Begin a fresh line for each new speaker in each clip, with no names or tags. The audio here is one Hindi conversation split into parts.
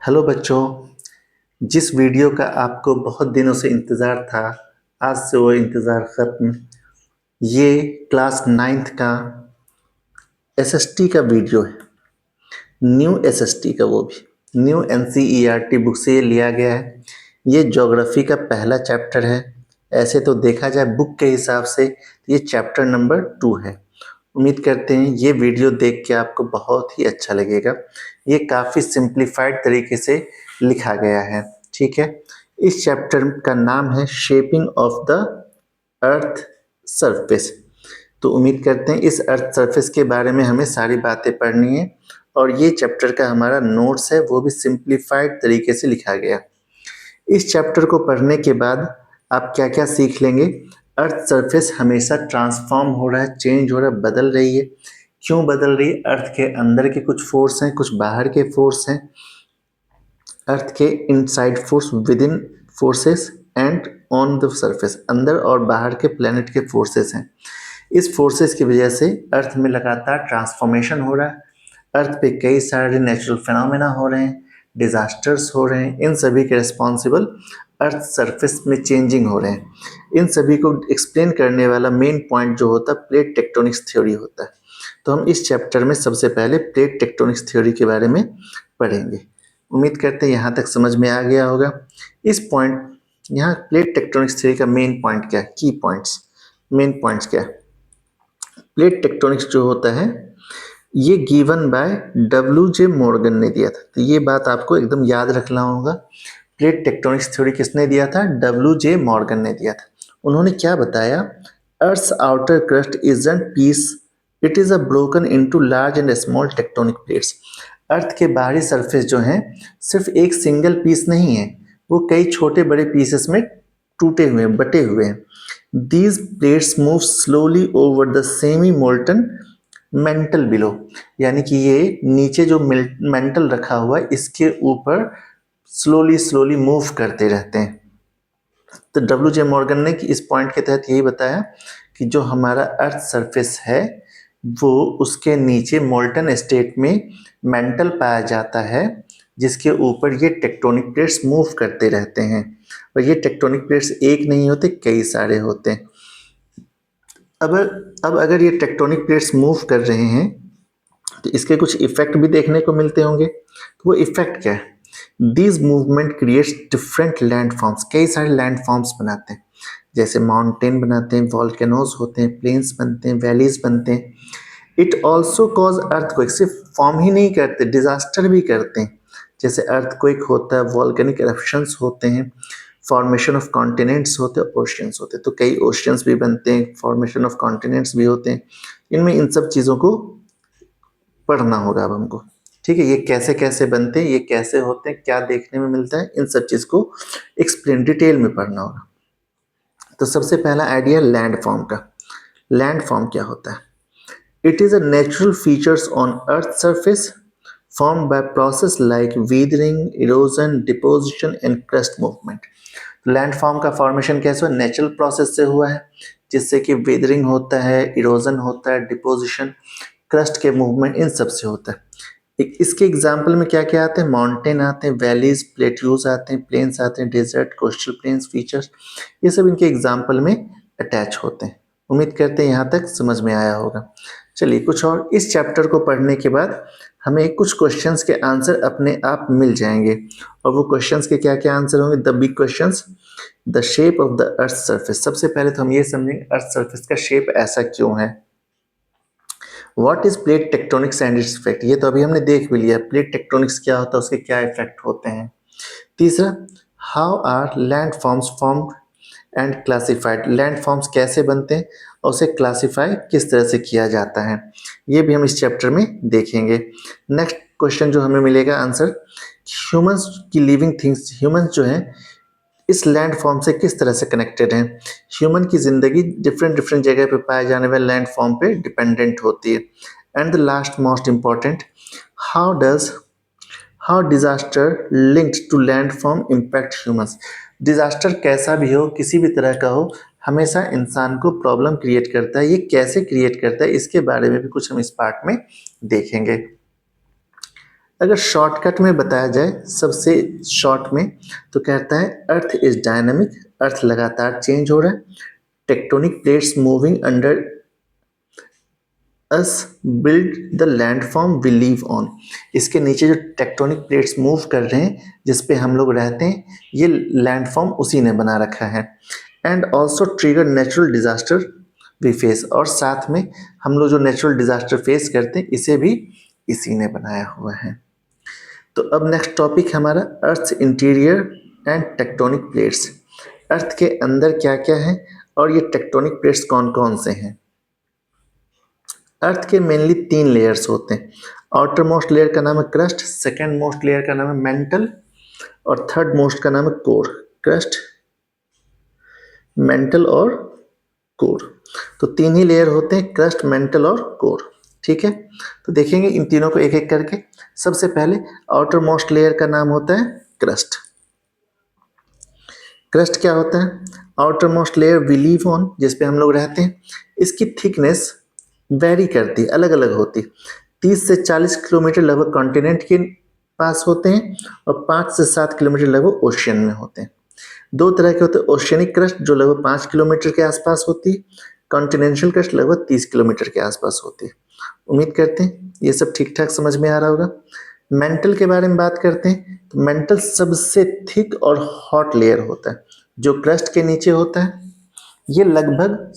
हेलो बच्चों, जिस वीडियो का आपको बहुत दिनों से इंतज़ार था, आज से वो इंतज़ार ख़त्म। ये क्लास 9th का एसएसटी का वीडियो है। न्यू एसएसटी का, वो भी न्यू एनसीईआरटी बुक से ये लिया गया है। ये ज्योग्राफी का पहला चैप्टर है। ऐसे तो देखा जाए बुक के हिसाब से ये चैप्टर नंबर 2 है। उम्मीद करते हैं ये वीडियो देख के आपको बहुत ही अच्छा लगेगा। ये काफ़ी सिंप्लीफाइड तरीके से लिखा गया है, ठीक है। इस चैप्टर का नाम है shaping of the earth surface. तो उम्मीद करते हैं इस अर्थ सरफेस के बारे में हमें सारी बातें पढ़नी है और ये चैप्टर का हमारा नोट्स है, वो भी सिंप्लीफाइड तरीके से लिखा गया। इस चैप्टर को पढ़ने के बाद आप क्या क्या सीख लेंगे। अर्थ सरफेस हमेशा ट्रांसफॉर्म हो रहा है, चेंज हो रहा है, बदल रही है। क्यों बदल रही है? अर्थ के अंदर के कुछ फोर्स हैं, कुछ बाहर के फोर्स हैं। अर्थ के inside force, with in forces and on the surface, अंदर और बाहर के प्लेनेट के फोर्सेस हैं। इस फोर्सेस की वजह से अर्थ में लगातार ट्रांसफॉर्मेशन हो रहा है। अर्थ पे कई सारे नेचुरल फिनोमेना हो रहे हैं, डिजास्टर्स हो रहे हैं। इन सभी के रिस्पॉन्सिबल अर्थ सरफेस में चेंजिंग हो रहे हैं। इन सभी को एक्सप्लेन करने वाला मेन पॉइंट जो होता है प्लेट टेक्टोनिक्स थ्योरी होता है। तो हम इस चैप्टर में सबसे पहले प्लेट टेक्टोनिक्स थ्योरी के बारे में पढ़ेंगे। उम्मीद करते हैं यहाँ तक समझ में आ गया होगा। इस पॉइंट यहाँ प्लेट टेक्टोनिक्स थ्योरी का मेन पॉइंट क्या है, की पॉइंट्स, मेन पॉइंट्स क्या है। प्लेट टेक्टोनिक्स जो होता है ये गिवन बाय डब्ल्यू.जे. मॉर्गन ने दिया था। तो ये बात आपको एकदम याद रखना होगा। प्लेट टेक्टोनिक्स थ्योरी किसने दिया था? डब्ल्यू.जे. मॉर्गन ने दिया था। उन्होंने क्या बताया? Earth outer crust isn't piece, it is a broken into large and small tectonic plates. Earth के बाहरी सरफेस जो है सिर्फ एक सिंगल पीस नहीं है, वो कई छोटे बड़े पीसेस में टूटे हुए हैं, बटे हुए हैं। These plates move slowly over the semi molten mental below, यानी कि ये नीचे जो मेंटल रखा हुआ है इसके ऊपर स्लोली स्लोली मूव करते रहते हैं। तो डब्ल्यू.जे. मॉर्गन ने कि इस पॉइंट के तहत यही बताया कि जो हमारा अर्थ सरफेस है वो उसके नीचे मोल्टन स्टेट में मेंटल पाया जाता है, जिसके ऊपर ये टेक्टोनिक प्लेट्स मूव करते रहते हैं। और ये टेक्टोनिक प्लेट्स एक नहीं होते, कई सारे होते हैं। अब अगर ये टेक्टोनिक प्लेट्स मूव कर रहे हैं तो इसके कुछ इफेक्ट भी देखने को मिलते होंगे। तो वो इफेक्ट क्या है? This movement creates different land forms, कई सारे लैंड फॉर्म्स बनाते हैं, जैसे माउंटेन बनाते हैं, वॉल्केनोज होते हैं, प्लेन्स बनते हैं, वैलीज बनते हैं। इट ऑल्सो कॉज अर्थक्वेक, सिर्फ फॉर्म ही नहीं करते, डिजास्टर भी करते हैं। जैसे अर्थक्वेक होता है, वॉल्केनिक एरप्शंस होते हैं, फॉर्मेशन ऑफ कॉन्टिनेंट्स होते हैं, ओशियंस होते हैं। तो कई ओशियंस भी बनते हैं, फॉर्मेशन ऑफ कॉन्टिनेंट्स भी होते हैं। इनमें इन सब चीज़ों को पढ़ना होगा अब हमको, ठीक है। ये कैसे कैसे बनते हैं, ये कैसे होते हैं, क्या देखने में मिलता है, इन सब चीज़ को एक्सप्लेन डिटेल में पढ़ना होगा। तो सबसे पहला आइडिया लैंड फॉर्म का। लैंड फॉर्म क्या होता है? It is a natural features on earth surface formed by process like weathering, erosion, deposition and crust movement। Land form का फॉर्मेशन कैसे हुआ? नेचुरल प्रोसेस से हुआ है, जिससे कि वेदरिंग होता है, इरोजन होता है, डिपोजिशन, क्रस्ट के मूवमेंट, इन सब से होता है। इसके एग्जाम्पल में क्या क्या आते हैं? माउंटेन आते हैं, वैलीज, प्लेट्यूज आते हैं, प्लेन्स आते हैं, डेजर्ट, कोस्टल प्लेन्स, फीचर्स, ये सब इनके एग्जाम्पल में अटैच होते हैं। उम्मीद करते हैं यहाँ तक समझ में आया होगा। चलिए कुछ और, इस चैप्टर को पढ़ने के बाद हमें कुछ क्वेश्चंस के आंसर अपने आप मिल जाएंगे। और वो क्वेश्चंस के क्या क्या आंसर होंगे? The big questions, the shape of the earth surface. सबसे पहले तो हम ये समझेंगे अर्थ सरफेस का शेप ऐसा क्यों है। What is plate tectonics and its effect, ये तो अभी हमने देख भी लिया। प्लेट टेक्टोनिक्स क्या होता है, उसके क्या इफेक्ट होते हैं। तीसरा, how are landforms formed and classified, landforms कैसे बनते हैं और उसे क्लासिफाई किस तरह से किया जाता है, ये भी हम इस चैप्टर में देखेंगे। नेक्स्ट क्वेश्चन जो हमें मिलेगा आंसर, ह्यूमंस की लिविंग थिंग्स, ह्यूमंस जो हैं इस लैंड फॉर्म से किस तरह से कनेक्टेड हैं। ह्यूमन की जिंदगी डिफरेंट डिफरेंट जगह पे पाए जाने वाले लैंड फॉर्म पे डिपेंडेंट होती है। And the last most important, how does how disaster linked to landform impact humans. Disaster कैसा भी हो, किसी भी तरह का हो, हमेशा इंसान को प्रॉब्लम क्रिएट करता है। ये कैसे क्रिएट करता है, इसके बारे में भी कुछ हम इस पार्ट में देखेंगे। अगर शॉर्टकट में बताया जाए सबसे शॉर्ट में, तो कहता है अर्थ इज डायनामिक, अर्थ लगातार चेंज हो रहा है, tectonic plates moving under us build the landform we live on. इसके नीचे जो टेक्टोनिक प्लेट्स मूव कर रहे हैं जिस पे हम लोग रहते हैं, ये लैंडफॉर्म उसी ने बना रखा है। And also trigger natural disaster we face, और साथ में हम लोग जो नेचुरल डिजास्टर फेस करते हैं इसे भी इसी ने बनाया हुआ है। तो अब नेक्स्ट टॉपिक हमारा earth interior and tectonic plates. Earth के अंदर क्या क्या है और ये टेक्टोनिक प्लेट्स कौन कौन से हैं। अर्थ के मेनली 3 लेयर्स होते हैं। आउटर मोस्ट लेयर का नाम है क्रस्ट, सेकेंड मोस्ट लेयर का नाम है मेंटल, और थर्ड मोस्ट का नाम है कोर। क्रस्ट, मेंटल और कोर, तो 3 ही लेयर होते हैं, क्रस्ट, मेंटल और कोर। ठीक है, तो देखेंगे इन तीनों को एक एक करके। सबसे पहले आउटर मोस्ट लेयर का नाम होता है क्रस्ट। क्रस्ट क्या होता है? Outermost layer we live on, जिसपे हम लोग रहते हैं। इसकी थिकनेस वेरी करती, अलग अलग होती। 30 से 40 किलोमीटर लगभग कॉन्टिनेंट के पास होते हैं और 5 से 7 किलोमीटर लगभग ओशियन में होते हैं। 2 तरह के होते हैं, ओशियनिक क्रस्ट जो लगभग 5 किलोमीटर के आसपास होती है, कॉन्टिनेंशियल क्रस्ट लगभग 30 किलोमीटर के आसपास होती है। उम्मीद करते हैं ये सब ठीक ठाक समझ में आ रहा होगा। मेंटल के बारे में बात करते हैं, तो मेंटल सबसे थिक और हॉट लेयर होता है जो क्रस्ट के नीचे होता है। ये लगभग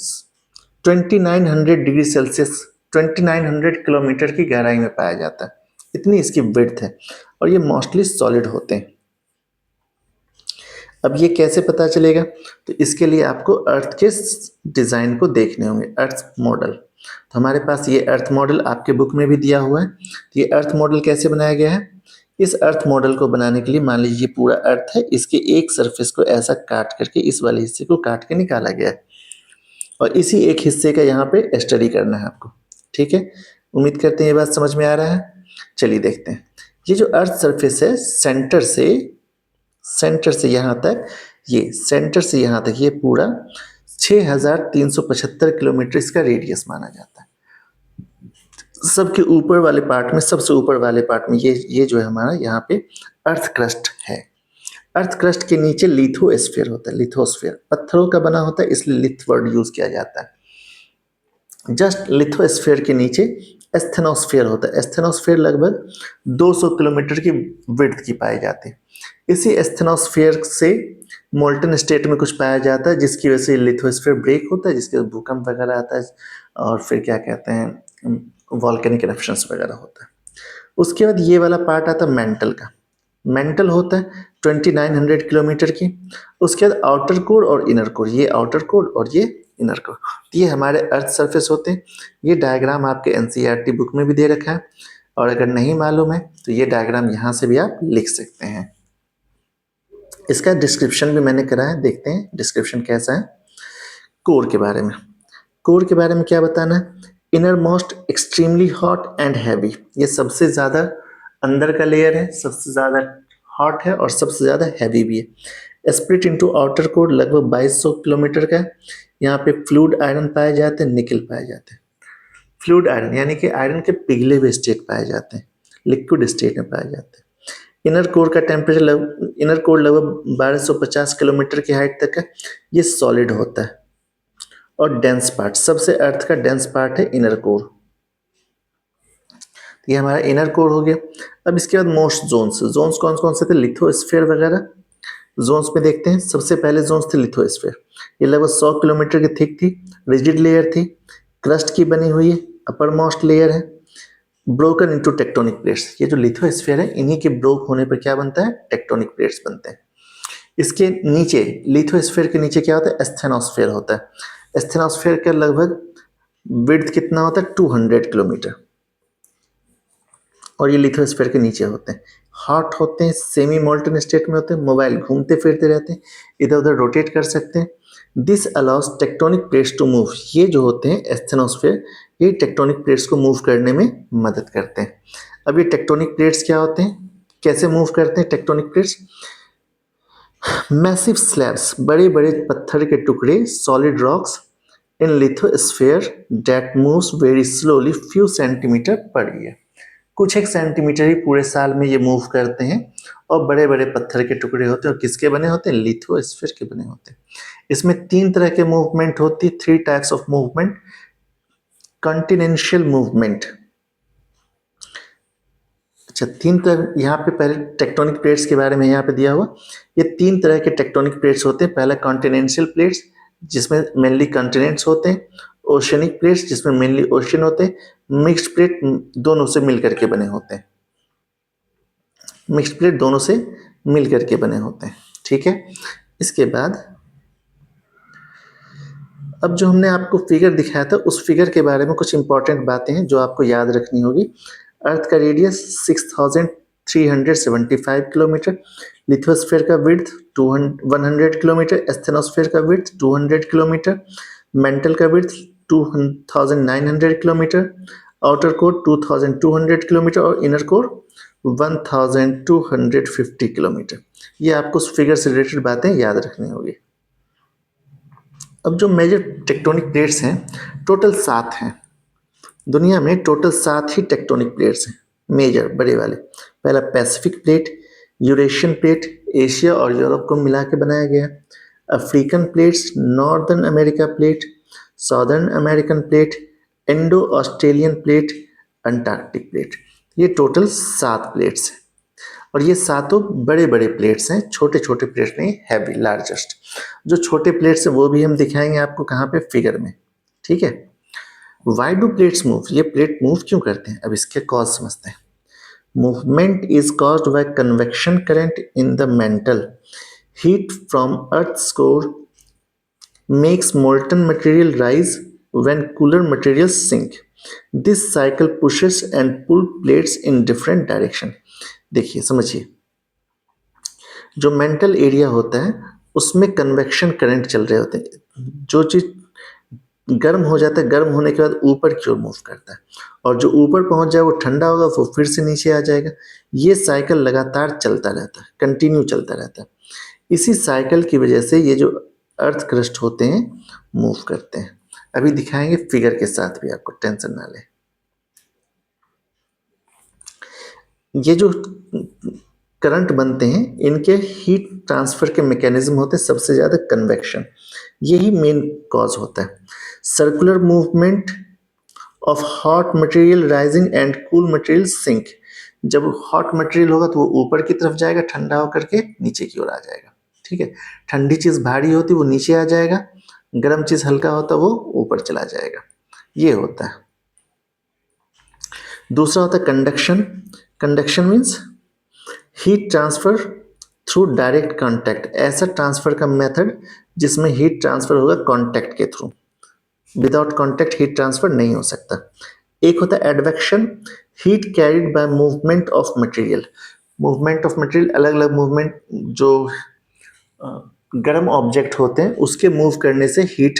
2900 डिग्री सेल्सियस, 2900 किलोमीटर की गहराई में पाया जाता है, इतनी इसकी विड्थ है, और ये मोस्टली सॉलिड होते हैं। अब ये कैसे पता चलेगा? तो इसके लिए आपको अर्थ के डिज़ाइन को देखने होंगे, अर्थ मॉडल। तो हमारे पास ये अर्थ मॉडल आपके बुक में भी दिया हुआ है। तो ये अर्थ मॉडल कैसे बनाया गया है? इस अर्थ मॉडल को बनाने के लिए मान लीजिए पूरा अर्थ है, इसके एक सरफेस को ऐसा काट करके इस वाले हिस्से को काट के निकाला गया है, और इसी एक हिस्से का यहाँ पे स्टडी करना है आपको। ठीक है, उम्मीद करते हैं ये बात समझ में आ रहा है। चलिए देखते हैं। ये जो अर्थ सरफेस है, सेंटर से यहाँ तक, ये सेंटर से यहाँ तक ये पूरा 6375 किलोमीटर इसका रेडियस माना जाता है। सबके ऊपर वाले पार्ट में, सबसे ऊपर वाले पार्ट में ये जो है हमारा यहाँ पे अर्थ क्रस्ट है। अर्थ क्रस्ट के नीचे लिथोस्फीयर होता है। लिथोस्फीयर पत्थरों का बना होता है, इसलिए लिथ वर्ड यूज किया जाता है। जस्ट लिथोस्फीयर के नीचे एस्थेनोस्फीयर होता है। एस्थेनोस्फीयर लगभग 200 किलोमीटर की विड्थ की पाई जाती है। इसी एस्थेनोस्फीयर से मोल्टन स्टेट में कुछ पाया जाता है, जिसकी वजह से लिथोस्फीयर ब्रेक होता है, जिसके भूकंप वगैरह आता है, और फिर क्या कहते हैं, वॉल्केनिक इरप्शंस वगैरह होता है। उसके बाद ये वाला पार्ट आता है मेंटल का। मेंटल होता है 2900 किलोमीटर की। उसके बाद आउटर कोर और इनर कोर, ये आउटर कोर और ये इनर कोर, ये हमारे अर्थ सरफेस होते हैं। ये डायग्राम आपके एनसीईआरटी बुक में भी दे रखा है, और अगर नहीं मालूम है तो ये डायग्राम यहाँ से भी आप लिख सकते हैं। इसका डिस्क्रिप्शन भी मैंने करा है, देखते हैं डिस्क्रिप्शन कैसा है। कोर के बारे में, कोर के बारे में क्या बताना है? Inner most extremely hot and heavy, ये सबसे ज़्यादा अंदर का लेयर है, सबसे ज़्यादा हॉट है और सबसे ज़्यादा हैवी भी है। स्प्लिट इनटू आउटर कोर लगभग 2200 किलोमीटर का है। यहाँ पे फ्लूइड आयरन पाए जाते हैं, निकल पाए जाते हैं। फ्लूइड आयरन यानी कि आयरन के पिघले हुए स्टेट पाए जाते हैं, लिक्विड स्टेट में पाए जाते हैं। इनर कोर का टेम्परेचर, इनर कोर लगभग 1250 किलोमीटर की हाइट तक है। ये सॉलिड होता है, और डेंस पार्ट, सबसे अर्थ का डेंस पार्ट है इनर कोर। ये हमारा इनर कोर हो गया। अब इसके बाद मोस्ट जोन्स, जोन्स कौन कौन से थे? लिथोस्फीयर वगैरह। जोन्स में देखते हैं, सबसे पहले जोन्स थे लिथोस्फीयर। ये लगभग 100 किलोमीटर की थिक थी, रिजिड लेयर थी, क्रस्ट की बनी हुई है, अपर मोस्ट लेयर है, ब्रोकन इनटू टेक्टोनिक प्लेट्स। ये जो लिथोस्फीयर है, इन्हीं के ब्रोक होने पर क्या बनता है? टेक्टोनिक प्लेट्स बनते हैं। इसके नीचे, लिथोस्फीयर के नीचे क्या होता है? एस्थेनोस्फीयर होता है। एस्थेनोस्फीयर का लगभग विड्थ कितना होता है? 200 किलोमीटर, और ये लिथोस्फीयर के नीचे होते हैं। हॉट होते हैं, सेमी मोल्टन स्टेट में होते हैं, मोबाइल घूमते फिरते रहते हैं, इधर उधर रोटेट कर सकते हैं। This allows tectonic plates to move, ये जो होते हैं एस्थेनोस्फीयर, ये टेक्टोनिक प्लेट्स को मूव करने में मदद करते हैं। अब ये टेक्टोनिक प्लेट्स क्या होते हैं, कैसे मूव करते हैं टेक्टोनिक प्लेट्स? मैसिव स्लैब्स, बड़े बड़े पत्थर के टुकड़े, solid rocks in lithosphere that moves very slowly few centimetre per year. कुछ एक सेंटीमीटर ही पूरे साल में ये मूव करते हैं और बड़े बड़े पत्थर के टुकड़े होते हैं और किसके बने होते हैं, लिथोस्फीयर के बने होते हैं। इसमें 3 तरह के मूवमेंट होती है, 3 types of movement. Continental movement, अच्छा 3 तरह, यहाँ पे पहले टेक्टोनिक प्लेट्स के बारे में यहाँ पे दिया हुआ, ये 3 तरह के टेक्टोनिक प्लेट्स होते हैं। पहला कॉन्टिनेंशियल प्लेट्स जिसमें मेनली कॉन्टिनेंट्स होते हैं, ओशनिक प्लेट्स जिसमें मेनली ओशन होते हैं, मिक्स्ड प्लेट दोनों से मिल करके बने होते हैं, मिक्स्ड प्लेट दोनों से मिल करके बने होते हैं। ठीक है, इसके बाद अब जो हमने आपको फिगर दिखाया था उस फिगर के बारे में कुछ इंपॉर्टेंट बातें हैं जो आपको याद रखनी होगी। अर्थ का रेडियस 6375 किलोमीटर, लिथोस्फीयर का विड्थ 100 किलोमीटर, एस्थेनोस्फीयर का विड्थ 200 किलोमीटर, मेंटल का width 2900 kilometre, outer core 2200 kilometre और इनर कोर 1250 किलोमीटर। ये आपको उस फिगर से रिलेटेड बातें याद रखनी होगी। अब जो मेजर टेक्टोनिक प्लेट्स हैं टोटल 7 हैं, दुनिया में टोटल 7 ही टेक्टोनिक प्लेट्स हैं मेजर बड़े वाले। पहला Pacific plate, Eurasian plate Asia और यूरोप को मिला के बनाया गया, African plates, northern America plate, southern American plate, Indo Australian plate, Antarctic plate. ये टोटल 7 प्लेट्स हैं और ये सातों बड़े बड़े प्लेट्स हैं, छोटे छोटे प्लेट्स नहीं, हैवी लार्जेस्ट। जो छोटे प्लेट्स हैं वो भी हम दिखाएंगे आपको कहाँ पे, फिगर में। ठीक है, वाई डू प्लेट्स मूव, ये प्लेट मूव क्यों करते हैं, अब इसके कॉज समझते हैं। Movement is caused by convection current in the mantle, heat from earth's core makes molten material rise when cooler materials sink. This cycle pushes and pull plates in different direction. देखिए समझिए, जो मेंटल एरिया होता है उसमें कन्वेक्शन करंट चल रहे होते हैं। जो चीज़ गर्म हो जाता है, गर्म होने के बाद ऊपर की ओर मूव करता है और जो ऊपर पहुंच जाए वो ठंडा होगा, वो फिर से नीचे आ जाएगा। ये साइकिल लगातार चलता रहता है, कंटिन्यू चलता रहता है। इसी साइकिल की वजह से ये जो अर्थ क्रस्ट होते हैं मूव करते हैं। अभी दिखाएंगे फिगर के साथ भी, आपको टेंशन ना ले। ये जो करंट बनते हैं इनके हीट ट्रांसफर के मैकेनिज्म होते हैं, सबसे ज़्यादा कन्वेक्शन, यही मेन कॉज होता है। Circular movement of hot material rising and cool material sink, जब हॉट मटेरियल होगा तो वो ऊपर की तरफ जाएगा, ठंडा होकर के नीचे की ओर आ जाएगा। ठीक है, ठंडी चीज़ भारी होती वो नीचे आ जाएगा, गर्म चीज़ हल्का होता वो ऊपर चला जाएगा, ये होता है। दूसरा होता है conduction. Conduction means heat transfer through direct contact, ऐसा ट्रांसफर का मेथड जिसमें हीट ट्रांसफर होगा कांटेक्ट के through, without contact heat transfer नहीं हो सकता। एक होता है advection, heat carried by movement of material. Movement of material, अलग अलग मूवमेंट, जो गर्म ऑब्जेक्ट होते हैं उसके मूव करने से हीट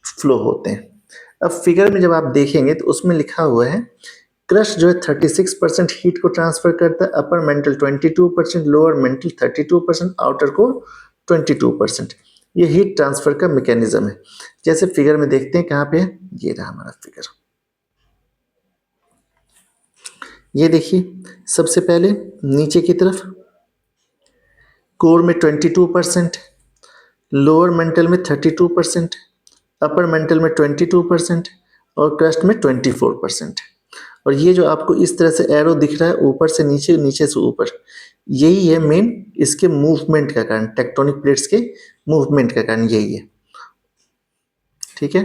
फ्लो होते हैं। अब फिगर में जब आप देखेंगे तो उसमें लिखा हुआ है क्रस्ट जो है 36% हीट को ट्रांसफर करता है, upper mantle 22%, lower mental 32%, outer core 22%। ये हीट ट्रांसफर का मैकेनिज्म है। जैसे फिगर में देखते हैं, कहाँ पे है, ये रहा हमारा फिगर। ये देखिए, सबसे पहले नीचे की तरफ कोर में 22%, लोअर मेंटल में 32%, अपर मेंटल में 22% और क्रस्ट में 24%। और ये जो आपको इस तरह से एरो दिख रहा है, ऊपर से नीचे, नीचे से ऊपर, यही है मेन इसके मूवमेंट का कारण, टेक्टोनिक प्लेट्स के मूवमेंट का कारण यही है। ठीक है,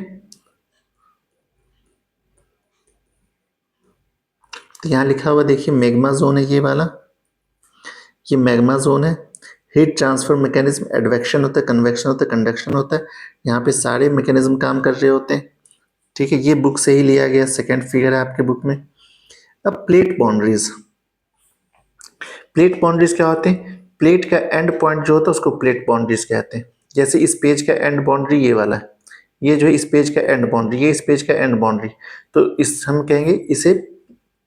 तो यहाँ लिखा हुआ देखिए मैग्मा जोन है, ये वाला, ये मैग्मा जोन है। हीट ट्रांसफर मैकेनिज्म, एडवेक्शन होता है, कन्वेक्शन होता है, कंडक्शन होता है। यहाँ पे सारे मैकेनिज्म काम कर रहे होते हैं। ठीक है, ये बुक से ही लिया गया, सेकेंड फिगर है आपके बुक में। अब प्लेट बाउंड्रीज, प्लेट बाउंड्रीज क्या होते हैं, प्लेट का एंड पॉइंट जो होता है उसको प्लेट बाउंड्रीज कहते हैं। जैसे इस पेज का एंड बाउंड्री ये वाला है, ये जो है इस पेज का एंड बाउंड्री, ये इस पेज का एंड बाउंड्री, तो इस हम कहेंगे इसे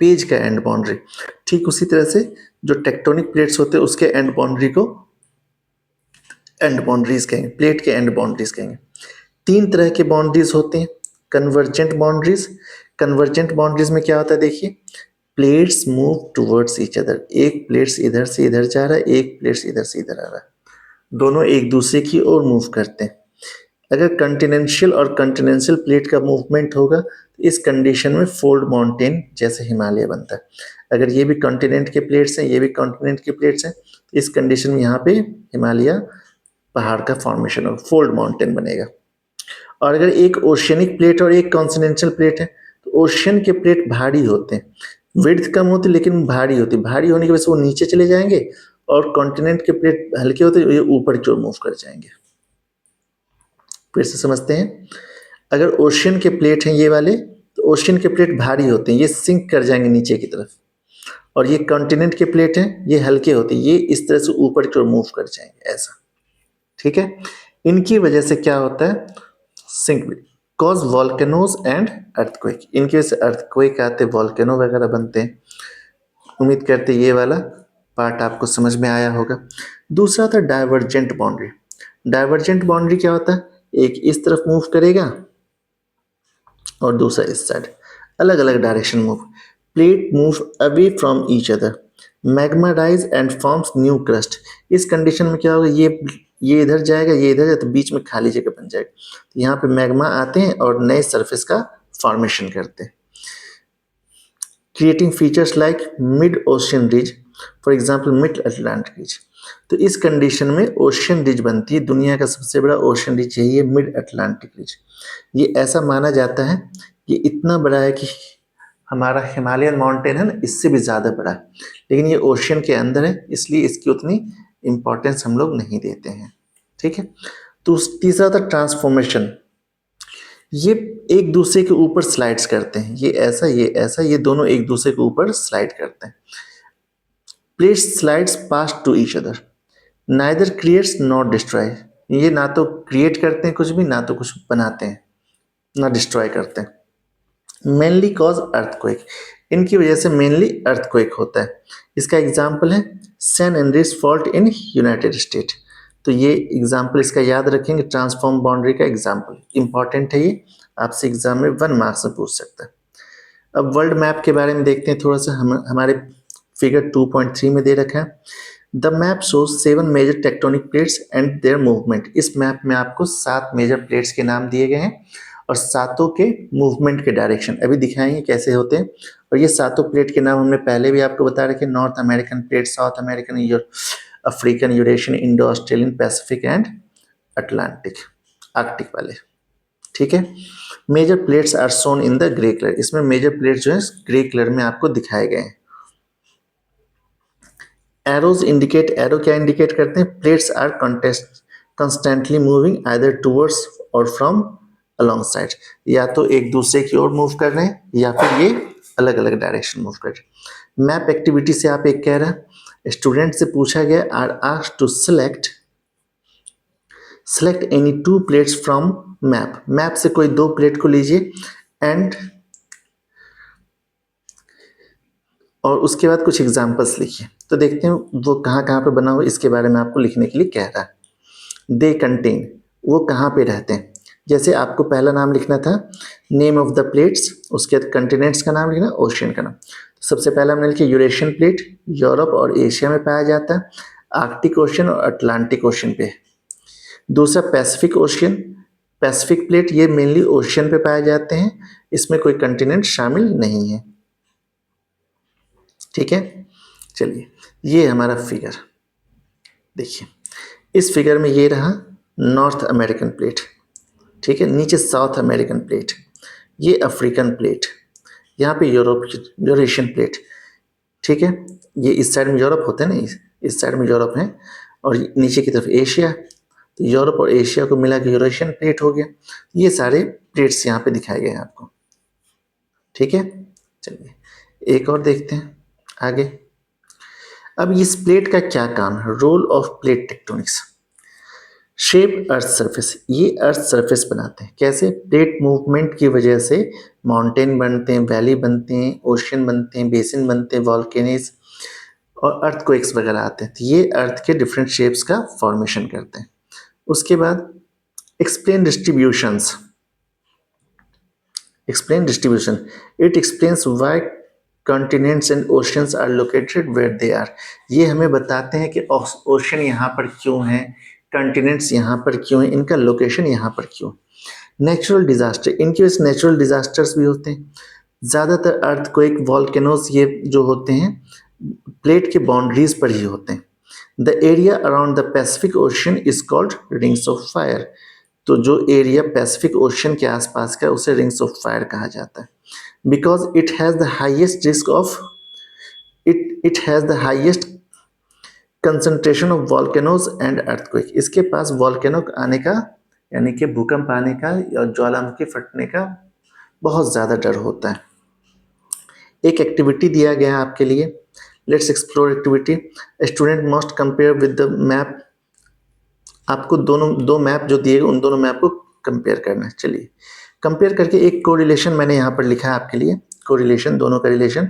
पेज का एंड बाउंड्री। ठीक उसी तरह से जो टेक्टोनिक प्लेट्स होते हैं उसके एंड बाउंड्री को एंड बाउंड्रीज कहेंगे, प्लेट के एंड बाउंड्रीज कहेंगे। 3 तरह के बाउंड्रीज होते हैं, कन्वर्जेंट बाउंड्रीज। कन्वर्जेंट बाउंड्रीज में क्या होता है, देखिए plates move towards each other, एक प्लेट्स इधर से इधर जा रहा है, एक प्लेट्स इधर से इधर आ रहा है, दोनों एक दूसरे की ओर मूव करते हैं। अगर कंटिनेंशियल और कंटिनेंशियल प्लेट का मूवमेंट होगा तो इस कंडीशन में फोल्ड माउंटेन जैसे हिमालय बनता है। अगर ये भी कॉन्टिनेंट के प्लेट्स हैं, ये भी कॉन्टिनेंट के प्लेट्स हैं, तो इस कंडीशन में यहाँ पे हिमालय पहाड़ का फॉर्मेशन होगा, फोल्ड माउंटेन बनेगा। और अगर एक ओशियनिक प्लेट और एक कॉन्टिनेंशियल प्लेट है तो ओशियन के प्लेट भारी होते हैं, विड्थ कम होती लेकिन भारी होती, भारी होने की वजह से वो नीचे चले जाएंगे, और कॉन्टिनेंट के प्लेट हल्के होते ये ऊपर की ओर मूव कर जाएंगे। फिर से समझते हैं, अगर ओशियन के प्लेट हैं ये वाले, तो ओशियन के प्लेट भारी होते हैं, ये सिंक कर जाएंगे नीचे की तरफ, और ये कॉन्टिनेंट के प्लेट हैं ये हल्के होते हैं, ये इस तरह से ऊपर की ओर मूव कर जाएंगे ऐसा। ठीक है, इनकी वजह से क्या होता है, sink cause volcanoes and earthquake, इनकी वजह से अर्थक्वेक आते, वॉल्केनो वगैरह बनते हैं। उम्मीद करते ये वाला पार्ट आपको समझ में आया होगा। दूसरा था डाइवर्जेंट बाउंड्री। डाइवर्जेंट बाउंड्री क्या होता है, एक इस तरफ मूव करेगा और दूसरा इस साइड, अलग अलग direction move. Plate move away from each other, magma rise and forms new crust. इस कंडीशन में क्या होगा, ये इधर जाएगा, ये इधर जाए, तो बीच में खाली जगह बन जाएगा, तो यहाँ पे मैग्मा आते हैं और नए सरफेस का फॉर्मेशन करते हैं, creating features like mid ocean ridge, for example mid Atlantic ridge. तो इस कंडीशन में ओशियन रिज बनती है, दुनिया का सबसे बड़ा ओशियन रिज यही है, मिड अटलांटिक रिज। ये ऐसा माना जाता है कि इतना बड़ा है कि हमारा हिमालयन माउंटेन है ना, इससे भी ज़्यादा बड़ा है, लेकिन ये ओशियन के अंदर है, इसलिए इसकी उतनी इम्पोर्टेंस हम लोग नहीं देते हैं। ठीक है, तो तीसरा था ट्रांसफॉर्मेशन। ये एक दूसरे के ऊपर स्लाइड्स करते हैं, ये ऐसा ये ऐसा, ये दोनों एक दूसरे के ऊपर स्लाइड करते हैं। Plates slides past to each other, neither creates not destroy, ये ना तो क्रिएट करते हैं कुछ भी, ना तो कुछ बनाते हैं, ना डिस्ट्रॉय करते हैं। मेनली कॉज अर्थक्वेक, इनकी वजह से मेनली अर्थक्वेक होता है। इसका एग्जाम्पल है San Andreas fault in United State. तो ये एग्जाम्पल इसका याद रखेंगे, ट्रांसफॉर्म बाउंड्री का एग्जाम्पल इंपॉर्टेंट है, ये आपसे एग्जाम में 1 मार्क्स में पूछ सकता है। अब वर्ल्ड मैप के बारे में देखते हैं थोड़ा सा, हमारे फिगर 2.3 में दे रखा है। The map shows 7 major tectonic plates and their movement. इस मैप में आपको 7 मेजर प्लेट्स के नाम दिए गए हैं और सातों के मूवमेंट के डायरेक्शन अभी दिखाएंगे कैसे होते हैं। और ये सातों प्लेट के नाम हमने पहले भी आपको बता रखे, North American plate, South American, African, Eurasian, Indo Australian, Pacific and Atlantic, Arctic वाले। ठीक है, major plates are shown in the grey colour, इसमें मेजर प्लेट्स जो है ग्रे कलर में आपको दिखाए गए हैं। एरोज इंडिकेट, एरो क्या इंडिकेट करते हैं, plates are constantly moving either towards और फ्रॉम अलोंग साइड, या तो एक दूसरे की ओर मूव कर रहे हैं या फिर ये अलग अलग डायरेक्शन मूव कर रहे हैं। मैप एक्टिविटी से आप एक कह रहा है, स्टूडेंट से पूछा गया are asked to select any 2 plates from map, map से कोई 2 प्लेट को लीजिए एंड, और उसके बाद कुछ एग्जाम्पल्स लिखिए। तो देखते हैं वो कहाँ कहाँ पे बना हुआ, इसके बारे में आपको लिखने के लिए कह रहा है। दे कंटेन, वो कहाँ पे रहते हैं, जैसे आपको पहला नाम लिखना था नेम ऑफ द प्लेट्स, उसके बाद कंटिनेंट्स का नाम लिखना, ओशियन का नाम। तो सबसे पहला हमने लिखा यूरेशियन प्लेट, यूरोप और एशिया में पाया जाता है, आर्कटिक ओशियन और अटलांटिक ओशियन पे। दूसरा पैसिफिक ओशियन, पैसिफिक प्लेट ये मेनली ओशियन पे पाए जाते हैं, इसमें कोई कंटिनेंट शामिल नहीं है। ठीक है, चलिए ये हमारा फिगर देखिए, इस फिगर में ये रहा नॉर्थ अमेरिकन प्लेट, ठीक है, नीचे साउथ अमेरिकन प्लेट, ये अफ्रीकन प्लेट, यहाँ पे यूरेशियन प्लेट। ठीक है, ये इस साइड में यूरोप होता है ना, इस साइड में यूरोप है, और नीचे की तरफ एशिया, तो यूरोप और एशिया को मिला के यूरेशियन प्लेट हो गया। ये सारे प्लेट्स यहाँ पे दिखाए गए हैं आपको। ठीक है, चलिए एक और देखते हैं आगे। अब इस प्लेट का क्या काम है, role of plate tectonics. Shape earth surface, ये अर्थ सरफेस बनाते हैं, कैसे, प्लेट मूवमेंट की वजह से माउंटेन बनते हैं, वैली बनते हैं, ओशियन बनते हैं, बेसिन बनते हैं, वॉल्केनीज और अर्थक्वेक्स वगैरह आते हैं। तो ये अर्थ के डिफरेंट शेप्स का फॉर्मेशन करते हैं। उसके बाद explain distributions, explain distribution, it explains why continents and oceans are located where they are. ये हमें बताते हैं कि ओशन यहाँ पर क्यों है, कॉन्टिनेंट्स यहाँ पर क्यों है, इनका लोकेशन यहाँ पर क्यों। नेचुरल डिजास्टर, इनके वजह से नेचुरल डिजास्टर्स भी होते हैं। ज़्यादातर अर्थक्वेक वॉल्केनोज ये जो होते हैं प्लेट के बाउंड्रीज पर ही होते हैं। The area around the Pacific ocean is called rings of fire. तो जो एरिया पैसिफिक ओशन के आसपास का उसे रिंग्स ऑफ फायर कहा जाता है। Because it has the highest risk of it has the highest concentration of volcanoes and earthquake. इसके पास वॉल्केनो आने का यानी कि भूकंप आने का या ज्वालामुखी फटने का बहुत ज़्यादा डर होता है। एक एक्टिविटी दिया गया है आपके लिए, let's explore activity. Student must compare with the map. आपको दो मैप जो दिए गए उन दोनों मैप को कंपेयर करना है। चलिए कंपेयर करके एक कोरिलेशन मैंने यहाँ पर लिखा है आपके लिए, कोरिलेशन, दोनों का रिलेशन।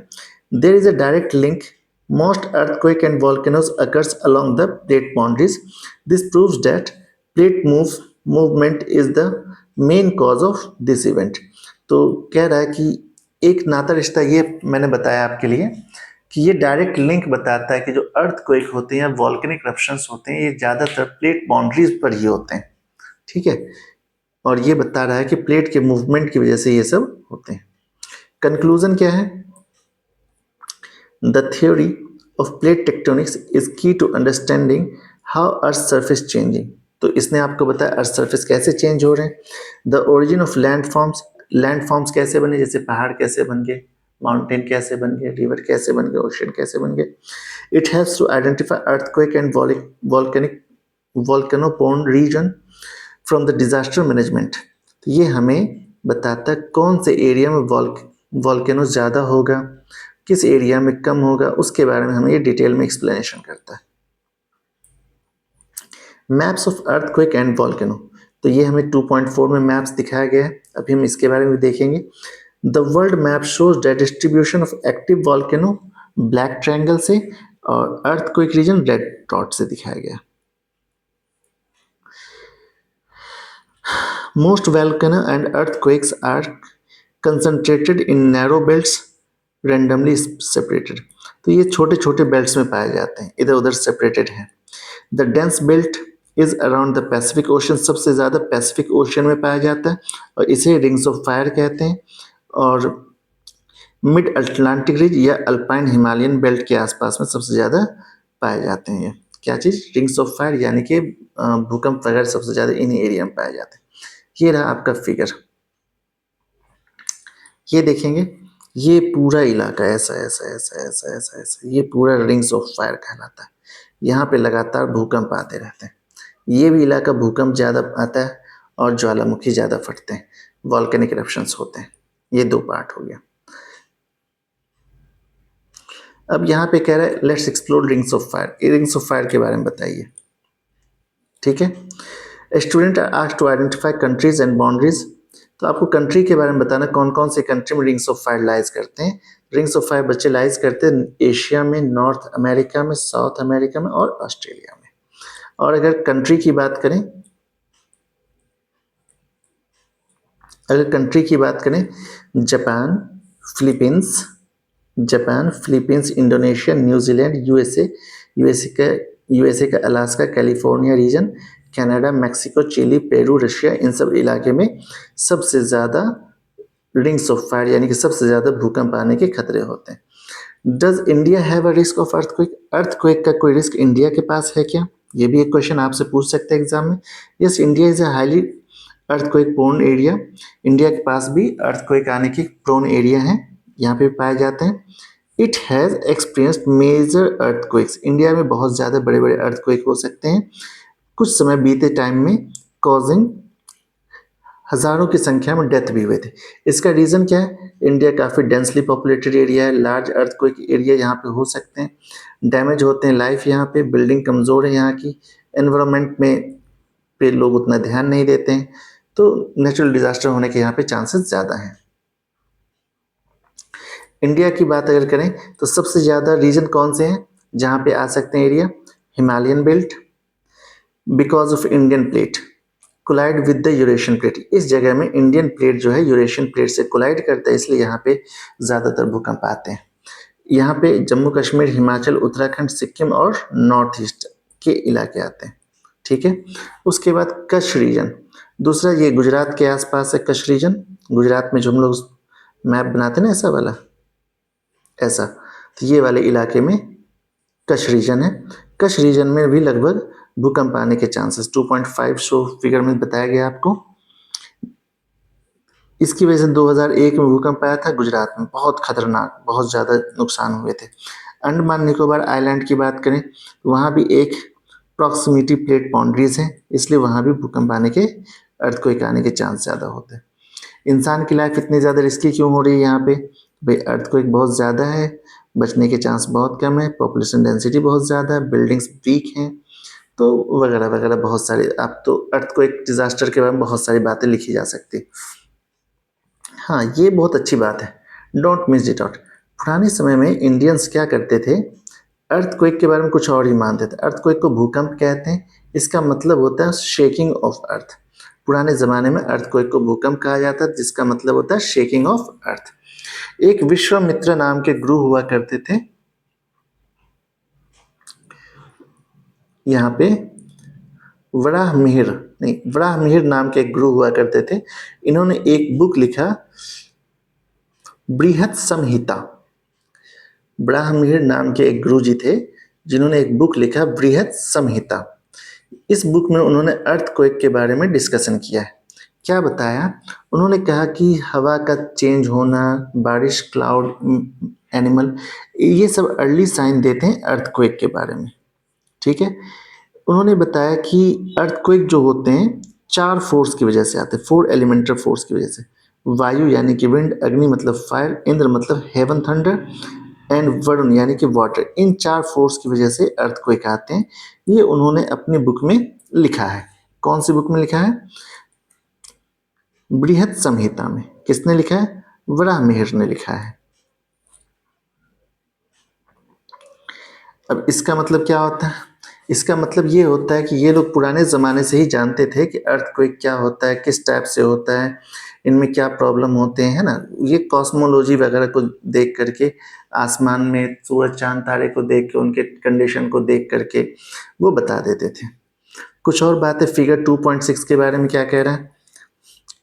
There is a direct link, most earthquake and volcanoes occurs along the plate boundaries. This proves that plate movement is the main cause of this event. तो कह रहा है कि एक नाता रिश्ता ये मैंने बताया आपके लिए कि ये डायरेक्ट लिंक बताता है कि जो अर्थक्वेक होते हैं, वॉल्केनिक रप्शंस होते हैं, ये ज़्यादातर प्लेट बाउंड्रीज पर ही होते हैं। ठीक है, और ये बता रहा है कि प्लेट के मूवमेंट की वजह से ये सब होते हैं। कंक्लूजन क्या है? The theory of plate tectonics is key to understanding how Earth's surface changing. तो इसने आपको बताया अर्थ सरफेस कैसे चेंज हो रहे हैं। द ओरिजिन ऑफ लैंडफॉर्म्स कैसे बने, जैसे पहाड़ कैसे बन गए, माउंटेन कैसे बन गए, रिवर कैसे बन गए, ओशन कैसे बन गए। It helps to identify earthquake and volcano prone region from the disaster management. तो ये हमें बताता है कौन से एरिया में वॉल्केनो ज़्यादा होगा, किस एरिया में कम होगा, उसके बारे में हमें ये डिटेल में एक्सप्लेनेशन करता है। Maps of earthquake and volcano, तो ये हमें 2.4 में मैप्स दिखाया गया है। अभी हम इसके बारे में देखेंगे। The world map shows the distribution of active volcano black triangle से और अर्थक्वेक रीजन रेड डॉट से दिखाया गया। Most volcano and earthquakes are concentrated in narrow belts randomly separated. तो ये छोटे छोटे बेल्ट्स में पाए जाते हैं, इधर उधर सेपरेटेड हैं। The dense belt is around the Pacific ocean, सबसे ज़्यादा पैसिफिक ओशन में पाया जाता है और इसे रिंग्स ऑफ फायर कहते हैं। और मिड अटलांटिक रिज या अल्पाइन हिमालयन बेल्ट के आसपास में सबसे ज़्यादा पाए जाते हैं। ये क्या चीज़? रिंग्स ऑफ फायर, यानी कि भूकंप वगैरह सबसे ज़्यादा इन एरिया में पाए जाते हैं। ये रहा आपका फिगर, ये देखेंगे, ये पूरा इलाका ऐसा ऐसा ऐसा ऐसा ऐसा ऐसा, ये पूरा रिंग्स ऑफ फायर कहलाता है। यहाँ पे लगातार भूकंप आते रहते हैं। ये भी इलाका भूकंप ज़्यादा आता है और ज्वालामुखी ज़्यादा फटते हैं, वॉल्केनिक इरप्शंस होते हैं। ये दो पार्ट हो गया। अब यहाँ पे कह रहा है let's explore rings of fire. ये रिंग्स ऑफ फायर के बारे में बताइए। ठीक है, student are asked to identify countries and boundaries. तो आपको कंट्री के बारे में बताना, कौन कौन से कंट्री में रिंग्स ऑफ फायर लाइज करते हैं। रिंग्स ऑफ फायर बच्चे लाइज करते हैं एशिया में, नॉर्थ अमेरिका में, साउथ अमेरिका में और ऑस्ट्रेलिया में। और अगर कंट्री की बात करें, Japan, Philippines, Indonesia, New Zealand, USA का Alaska, California region, Canada, Mexico, Chile, Peru, Russia, इन सब इलाके में सबसे ज़्यादा रिंग्स ऑफ फायर यानी कि सबसे ज़्यादा भूकंप आने के खतरे होते हैं। Does India have a risk of earthquake? Earthquake का कोई रिस्क इंडिया के पास है क्या? ये भी एक क्वेश्चन आपसे पूछ सकते हैं एग्जाम में। Yes, India is a highly earthquake prone area. India के पास भी अर्थक्वेक आने की प्रोन एरिया है, यहाँ पे पाए जाते हैं। It has experienced major earthquakes. India में बहुत ज़्यादा बड़े बड़े अर्थक्वेक हो सकते हैं कुछ समय बीते टाइम में, कॉजिंग हज़ारों की संख्या में डेथ भी हुए थे। इसका रीज़न क्या है? इंडिया काफ़ी डेंसली पॉपुलेटेड एरिया है, लार्ज अर्थक्वेक एरिया यहाँ पे हो सकते हैं, डैमेज होते हैं लाइफ यहाँ पे, बिल्डिंग कमज़ोर है यहाँ की, एनवायरनमेंट में पे लोग उतना ध्यान नहीं देते हैं, तो नेचुरल डिजास्टर होने के यहाँ पे चांसेस ज़्यादा हैं। इंडिया की बात अगर करें तो सबसे ज़्यादा रीजन कौन से हैं जहाँ पे आ सकते हैं area? Himalayan belt, because of Indian plate collide with the Eurasian plate. इस जगह में इंडियन प्लेट जो है यूरेशियन प्लेट से कोलाइड करता है, इसलिए यहाँ पे ज़्यादातर भूकंप आते हैं। यहाँ पे जम्मू कश्मीर, हिमाचल, उत्तराखंड, सिक्किम और नॉर्थ ईस्ट के इलाके आते हैं। ठीक है, उसके बाद कच्छ रीजन, दूसरा ये गुजरात के आसपास है कच्छ रीजन। गुजरात में जो हम लोग मैप बनाते हैं ना ऐसा वाला, ऐसा, तो ये वाले इलाके में कच्छ रीजन है। कच्छ रीजन में भी लगभग भूकंप आने के चांसेस 2.5 शो फिगर में बताया गया आपको। इसकी वजह से 2001 में भूकंप आया था गुजरात में, बहुत खतरनाक, बहुत ज़्यादा नुकसान हुए थे। अंडमान निकोबार आइलैंड की बात करें तो वहाँ भी एक प्रॉक्सिमिटी प्लेट बाउंड्रीज है, इसलिए वहाँ भी भूकंप आने के, अर्थक्वेक आने के चांस ज़्यादा होते हैं। इंसान की लाइफ इतनी ज़्यादा रिस्की क्यों हो रही है यहाँ पे? भाई अर्थक्वेक बहुत ज़्यादा है, बचने के चांस बहुत कम है, पॉपुलेशन डेंसिटी बहुत ज़्यादा है, बिल्डिंग्स वीक हैं, तो वगैरह वगैरह बहुत सारे, आप तो अर्थक्वेक डिजास्टर के बारे में बहुत सारी बातें लिखी जा सकती। हाँ, ये बहुत अच्छी बात है, डोंट मिस इट आउट। पुराने समय में इंडियंस क्या करते थे, अर्थक्वेक के बारे में कुछ और ही मानते थे। अर्थक्वेक को भूकंप कहते हैं, इसका मतलब होता है शेकिंग ऑफ अर्थ। पुराने ज़माने में अर्थक्वेक को भूकंप कहा जाता है, जिसका मतलब होता है शेकिंग ऑफ अर्थ। एक विश्वामित्र नाम के गुरु हुआ करते थे, यहाँ पे वराहमिहिर, नहीं, वराहमिहिर नाम के एक गुरु हुआ करते थे। इन्होंने एक बुक लिखा, बृहत संहिता। वराहमिहिर नाम के एक गुरु जी थे जिन्होंने एक बुक लिखा, बृहत संहिता। इस बुक में उन्होंने अर्थक्वेक के बारे में डिस्कशन किया है। क्या बताया? उन्होंने कहा कि हवा का चेंज होना, बारिश, क्लाउड, एनिमल, ये सब अर्ली साइन देते हैं अर्थक्वेक के बारे में। ठीक है, उन्होंने बताया कि अर्थक्वेक जो होते हैं 4 फोर्स की वजह से आते हैं, 4 एलिमेंटल फोर्स की वजह से। वायु यानी कि विंड, अग्नि मतलब फायर, इंद्र मतलब हेवन थंडर, एंड वरुण यानी कि वाटर। इन 4 फोर्स की वजह से अर्थक्वेक आते हैं। ये उन्होंने अपनी बुक में लिखा है। कौन सी बुक में लिखा है? बृहत संहिता में। किसने लिखा है? वराहमिहिर ने लिखा है। अब इसका मतलब क्या होता है? इसका मतलब ये होता है कि ये लोग पुराने ज़माने से ही जानते थे कि अर्थक्वेक क्या होता है, किस टाइप से होता है, इनमें क्या प्रॉब्लम होते हैं, है ना। ये कॉस्मोलॉजी वगैरह को देख करके, आसमान में सूरज चांद तारे को देख के, उनके कंडीशन को देख करके वो बता देते थे। कुछ और बातें, फिगर 2.6 के बारे में क्या कह रहा है?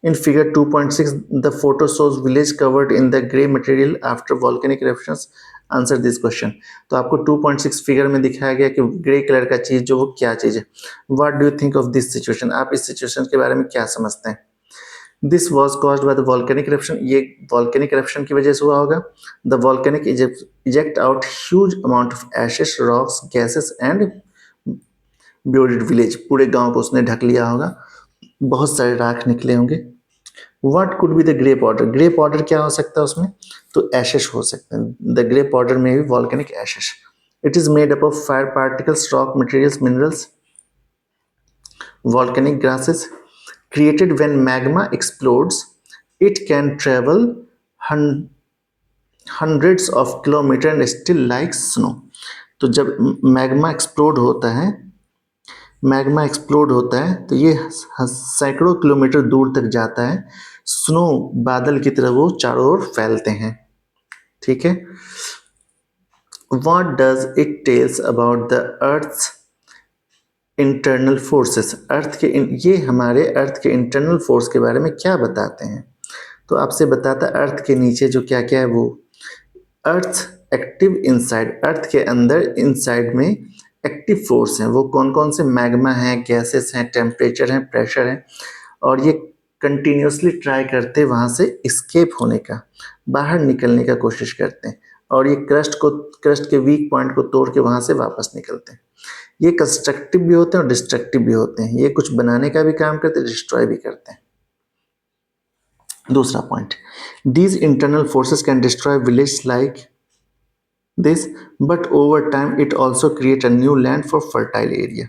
In figure 2.6, the photo shows village covered in the grey material after volcanic eruptions. Answer this question. तो आपको 2.6 फिगर में दिखाया गया कि ग्रे कलर का चीज जो, वो क्या चीज है। What do you think of this situation? आप इस सिचुएशन के बारे में क्या समझते हैं? This was caused by the volcanic eruption. ये वॉल्केनिक इरप्शन की वजह से हुआ होगा। The volcanic eject out huge amount of ashes, rocks, gases and buried village. पूरे गांव को उसने ढक लिया होगा, बहुत सारे राख निकले होंगे। What could be the grey powder? Grey powder क्या हो सकता है उसमें? तो एशेस हो सकते हैं। द ग्रे पाउडर में भी volcanic ashes. It is made up of fire particles, rock materials, minerals, volcanic gases created when magma explodes. It can travel hundreds of kilometers and still like snow. तो जब मैग्मा एक्सप्लोड होता है, मैग्मा एक्सप्लोड होता है तो ये सैकड़ों किलोमीटर दूर तक जाता है। स्नो बादल की तरह वो चारों ओर फैलते हैं। ठीक है, what does it tells about the earth's internal forces? Earth के ये हमारे अर्थ के इंटरनल फोर्स के बारे में क्या बताते हैं? तो आपसे बताता है अर्थ के नीचे जो क्या क्या है वो। अर्थ एक्टिव इनसाइड, अर्थ के अंदर इनसाइड में एक्टिव फोर्स हैं। वो कौन कौन से? मैग्मा है, गैसेस हैं, टेम्परेचर है, प्रेशर है, और ये कंटिन्यूसली ट्राई करते वहाँ से स्केप होने का, बाहर निकलने का कोशिश करते हैं, और ये क्रस्ट के वीक पॉइंट को तोड़ के वहाँ से वापस निकलते हैं। ये कंस्ट्रक्टिव भी होते हैं और डिस्ट्रक्टिव भी होते हैं। ये कुछ बनाने का भी काम करते हैं, डिस्ट्रॉय भी करते हैं। दूसरा point, these internal forces can destroy village like this, but over time it also create a new land for fertile area.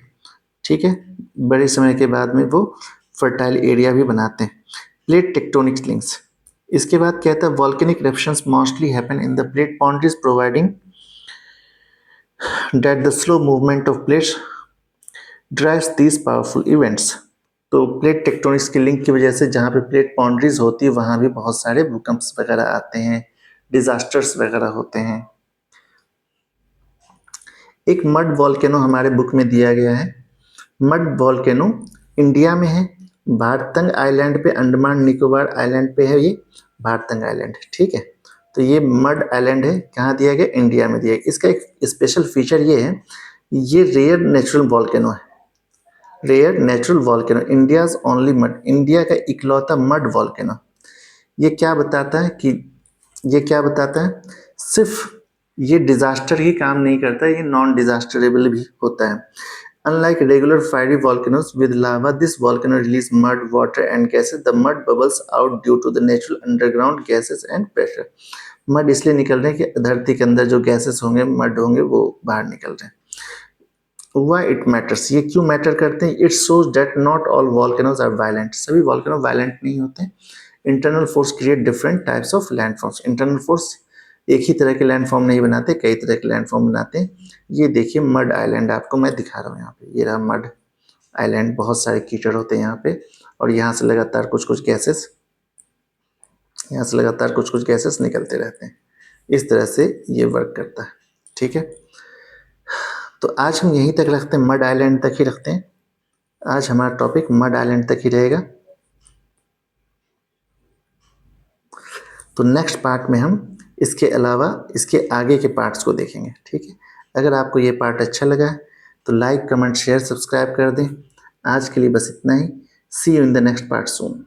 ठीक है, बड़े समय के बाद में वो फर्टाइल एरिया भी बनाते हैं। प्लेट टेक्टोनिक लिंक्स, इसके बाद कहता है volcanic eruptions mostly happen in the plate boundaries providing that the slow movement of plates drives these powerful events. तो प्लेट टेक्टोनिक्स की लिंक की वजह से जहाँ पे प्लेट बाउंड्रीज होती है वहाँ भी बहुत सारे भूकंप वगैरह आते हैं, डिजास्टर्स वगैरह होते हैं। एक मड वॉल्केनो हमारे बुक में दिया गया है। मड वॉल्केनो इंडिया में है, भारतंग आइलैंड पे, अंडमान निकोबार आइलैंड पे है ये भारतंग आइलैंड, ठीक है। तो ये मड आइलैंड है, कहाँ दिया गया? इंडिया में दिया गया। इसका एक स्पेशल फीचर ये है, ये रेयर नेचुरल वॉल्केनो है, rare natural volcano, India's only mud, India का इकलौता मड वॉल्केनो। ये क्या बताता है कि ये क्या बताता है, सिर्फ ये डिजास्टर ही काम नहीं करता, ये नॉन डिजास्टरेबल भी होता है। Unlike regular fiery volcanoes with lava, this volcano release mud, water and gases. The mud bubbles out due to the natural underground gases and pressure. Mud इसलिए निकल रहे हैं कि धरती के अंदर जो गैसेस होंगे, मड होंगे, वो बाहर निकल रहे हैं। Why it matters? ये क्यों मैटर करते हैं? It shows that not all volcanoes are violent. सभी वॉल्केनो वायलेंट नहीं होते। Internal force create different types of landforms. Internal force एक ही तरह के लैंडफॉर्म नहीं बनाते, कई तरह के लैंडफॉर्म बनाते हैं। ये देखिए मड आइलैंड आपको मैं दिखा रहा हूँ यहाँ पे, ये रहा मड आइलैंड, बहुत सारे कीचड़ होते हैं यहाँ पे, और यहाँ से लगातार कुछ कुछ गैसेस, यहाँ से लगातार कुछ कुछ गैसेस निकलते रहते हैं। इस तरह से ये वर्क करता है, ठीक है। तो आज हम यहीं तक रखते हैं, मड आइलैंड तक ही रखते हैं। आज हमारा टॉपिक मड आइलैंड तक ही रहेगा। तो नेक्स्ट पार्ट में हम इसके अलावा इसके आगे के पार्ट्स को देखेंगे, ठीक है। अगर आपको ये पार्ट अच्छा लगा है तो लाइक, कमेंट, शेयर, सब्सक्राइब कर दें। आज के लिए बस इतना ही। See you in the next part soon.